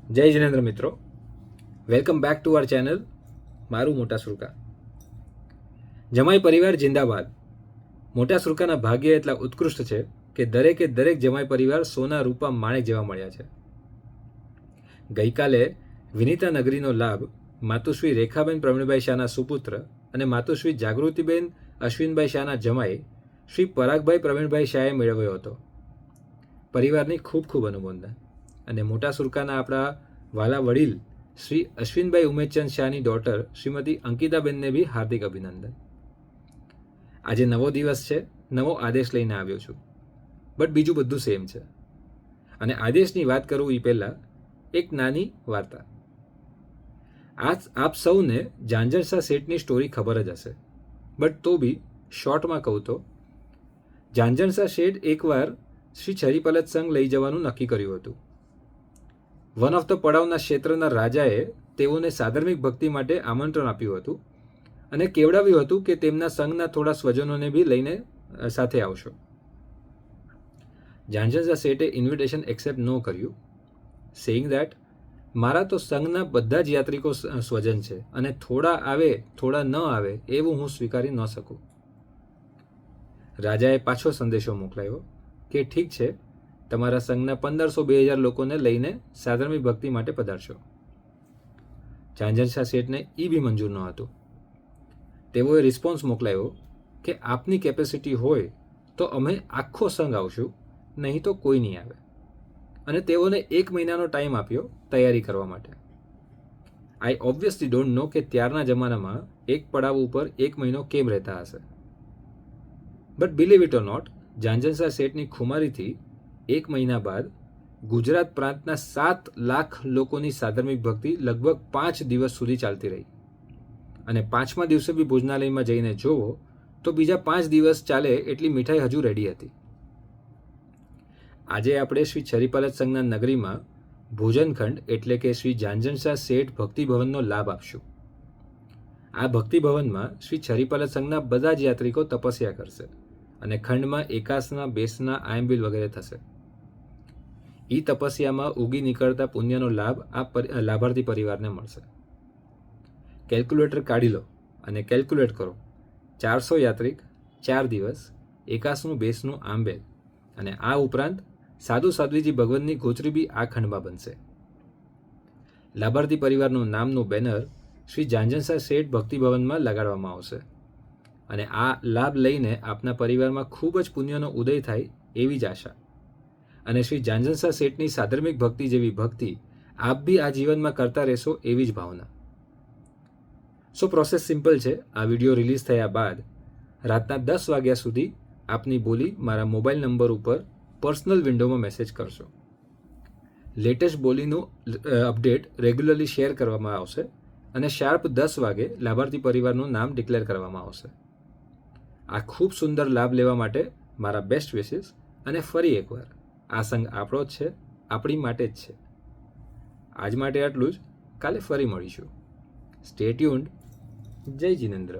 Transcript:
જય જિનેન્દ્ર મિત્રો, welcome back to our channel મારું મોટા સુરકા. જમાઈ પરિવાર જિંદાબાદ. મોટા સુરકાના ભાગ્ય એટલા ઉત્કૃષ્ટ છે કે દરેક જમાઈ પરિવાર સોના રૂપા માણેક જેવા મળ્યા છે. ગઈકાલે વિનીતા નગરીનો લાભ માતુશ્રી રેખાબેન પ્રવીણભાઈ શાહના સુપુત્ર અને માતુશ્રી જાગૃતિબેન અશ્વિનભાઈ શાહના જમાઈ શ્રી પરાગભાઈ પ્રવીણભાઈ શાહે મેળવ્યો હતો. પરિવારની ખૂબ ખૂબ અનુમોદના. અને મોટા સુરકાના આપણા વાલા વડીલ શ્રી અશ્વિનભાઈ ઉમેશચંદ શાહની ડોટર શ્રીમતી અંકિતાબેનને બી હાર્દિક અભિનંદન. આજે નવો દિવસ છે, નવો આદેશ લઈને આવ્યો છું, બટ બીજું બધું સેમ છે. અને આદેશની વાત કરું એ પહેલાં એક નાની વાર્તા. આપ સૌને ઝાંઝરસા શેઠની સ્ટોરી ખબર જ હશે, બટ તો બી શોર્ટમાં કહું તો ઝાંઝરસા શેઠ એકવાર શ્રી છરીપલત સંઘ લઈ જવાનું નક્કી કર્યું હતું. વન ઓફ ધ પડાવના ક્ષેત્રના રાજાએ તેઓને સાધર્મિક ભક્તિ માટે આમંત્રણ આપ્યું હતું અને કેવડાવ્યું હતું કે તેમના સંઘના થોડા સ્વજનોને બી લઈને સાથે આવશો. ઝાંઝરસા શેઠે ઇન્વિટેશન એક્સેપ્ટ ન કર્યું, સેઇંગ દેટ મારા તો સંઘના બધા જ યાત્રિકો સ્વજન છે અને થોડા આવે થોડા ન આવે એવું હું સ્વીકારી ન શકું. રાજાએ પાછો સંદેશો મોકલાયો કે ઠીક છે, તમારા સંઘના 1500-2000 લોકોને લઈને સાધર્મિક ભક્તિ માટે પધારશો. ઝાંઝરસા શેઠને એ બી મંજૂર ન હતું. તેઓએ રિસ્પોન્સ મોકલાયો કે આપની કેપેસિટી હોય તો અમે આખો સંઘ આવશું, નહીં તો કોઈ નહીં આવે. અને તેઓને 1 મહિનાનો ટાઈમ આપ્યો તૈયારી કરવા માટે. આઈ ઓબ્વિયસલી ડોન્ટ નો કે ત્યારના જમાનામાં એક પડાવ ઉપર 1 મહિનો કેમ રહેતા હશે. But believe it or not, ઝાંઝરસા શેઠની ખુમારીથી 1 મહિના બાદ ગુજરાત પ્રાંતના 7 લાખ લોકોની સાધર્મિક ભક્તિ લગભગ 5 દિવસ સુધી ચાલતી રહી. અને 5મા દિવસે બી ભોજનાલયમાં જઈને જોવો તો બીજા 5 દિવસ ચાલે એટલી મીઠાઈ હજુ રેડી હતી. આજે આપણે શ્રી છરીપલત સંઘના નગરીમાં ભોજનખંડ એટલે કે શ્રી ઝાંઝરસા શેઠ ભક્તિભવનનો લાભ આપશું. આ ભક્તિભવનમાં શ્રી છરીપલત સંઘના બધા જ યાત્રિકો તપસ્યા કરશે અને ખંડમાં એકાસના, બેસના, આયંબિલ વગેરે થશે. એ તપસ્યામાં ઉગી નીકળતા પુણ્યનો લાભ આ લાભાર્થી પરિવારને મળશે. કેલ્ક્યુલેટર કાઢી લો અને કેલ્ક્યુલેટ કરો. 400 યાત્રિક, 4 દિવસ, એકાસનું, બેસનું, આંબેલ અને આ ઉપરાંત સાધુ સાધ્વીજી ભગવનની ગોચરી બી આ ખંડમાં બનશે. લાભાર્થી પરિવારનું નામનું બેનર શ્રી ઝાંઝરસા શેઠ ભક્તિભવનમાં લગાડવામાં આવશે અને આ લાભ લઈને આપના પરિવારમાં ખૂબ જ પુણ્યનો ઉદય થાય એવી જ આશા. અને શ્રી ઝાંઝરસા શેઠની સાધર્મિક ભક્તિ જેવી ભક્તિ આપ બી આ જીવનમાં કરતા રહેશો એવી જ ભાવના. સો પ્રોસેસ સિમ્પલ છે. આ વિડીયો રિલીઝ થયા બાદ રાતના 10 વાગ્યા સુધી આપની બોલી મારા મોબાઈલ નંબર ઉપર પર્સનલ વિન્ડોમાં મેસેજ કરશો. લેટેસ્ટ બોલીનું અપડેટ રેગ્યુલરલી શેર કરવામાં આવશે અને શાર્પ 10 વાગે લાભાર્થી પરિવારનું નામ ડિક્લેર કરવામાં આવશે. આ ખૂબ સુંદર લાભ લેવા માટે મારા બેસ્ટ વિશેસ. અને ફરી એકવાર આ સંઘ આપણો જ છે, આપણી માટે જ છે. આજ માટે આટલું જ. કાલે ફરી મળીશું. Stay tuned. જય જિનેન્દ્ર.